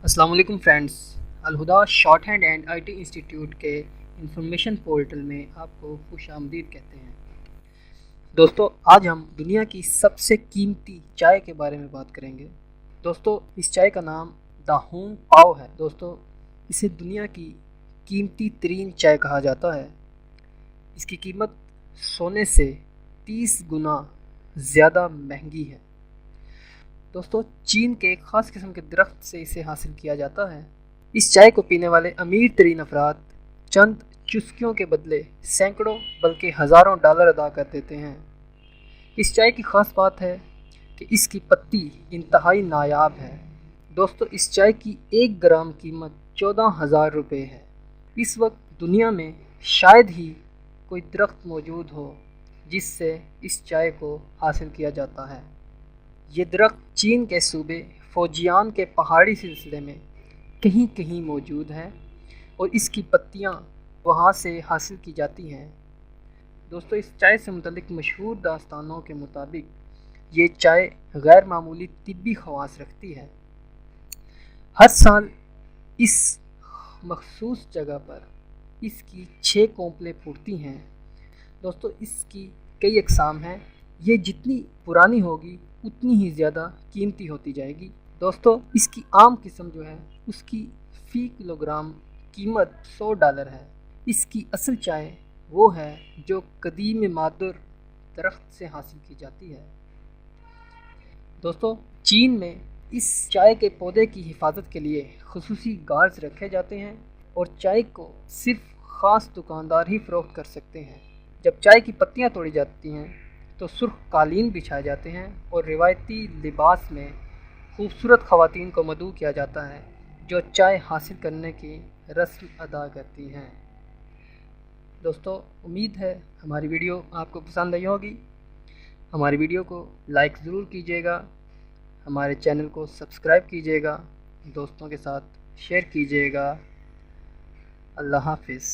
السلام علیکم friends, Al Huda shorthand and I T institute کے انفارمیشن پورٹل میں آپ کو خوش آمدید کہتے ہیں۔ دوستو، آج ہم دنیا کی سب سے قیمتی چائے کے بارے میں بات کریں گے۔ دوستو، اس چائے کا نام دا ہونگ پاؤ ہے۔ دوستو، اسے دنیا کی قیمتی ترین چائے کہا جاتا ہے۔ اس کی قیمت سونے سے 30 گنا زیادہ مہنگی ہے۔ دوستو، چین کے ایک خاص قسم کے درخت سے اسے حاصل کیا جاتا ہے۔ اس چائے کو پینے والے امیر ترین افراد چند چسکیوں کے بدلے سینکڑوں بلکہ ہزاروں ڈالر ادا کر دیتے ہیں۔ اس چائے کی خاص بات ہے کہ اس کی پتی انتہائی نایاب ہے۔ دوستو، اس چائے کی 1 گرام قیمت 14,000 روپے ہے۔ اس وقت دنیا میں شاید ہی کوئی درخت موجود ہو جس سے اس چائے کو حاصل کیا جاتا ہے۔ یہ درخت چین کے صوبے فوجیان کے پہاڑی سلسلے میں کہیں کہیں موجود ہے اور اس کی پتیاں وہاں سے حاصل کی جاتی ہیں۔ دوستو، اس چائے سے متعلق مشہور داستانوں کے مطابق یہ چائے غیر معمولی طبی خواص رکھتی ہے۔ ہر سال اس مخصوص جگہ پر اس کی 6 کونپلیں پھوٹتی ہیں۔ دوستو، اس کی کئی اقسام ہیں۔ یہ جتنی پرانی ہوگی اتنی ہی زیادہ قیمتی ہوتی جائے گی۔ دوستو، اس کی عام قسم جو ہے اس کی فی کلو گرام قیمت $100 ہے۔ اس کی اصل چائے وہ ہے جو قدیم مادر درخت سے حاصل کی جاتی ہے۔ دوستو، چین میں اس چائے کے پودے کی حفاظت کے لیے خصوصی گارڈز رکھے جاتے ہیں اور چائے کو صرف خاص دکاندار ہی فروخت کر سکتے ہیں۔ جب چائے کی پتیاں توڑی جاتی ہیں تو سرخ قالین بچھائے جاتے ہیں اور روایتی لباس میں خوبصورت خواتین کو مدعو کیا جاتا ہے جو چائے حاصل کرنے کی رسم ادا کرتی ہیں۔ دوستو، امید ہے ہماری ویڈیو آپ کو پسند آئی ہوگی۔ ہماری ویڈیو کو لائک ضرور کیجیے گا، ہمارے چینل کو سبسکرائب کیجیے گا، دوستوں کے ساتھ شیئر کیجیے گا۔ اللہ حافظ۔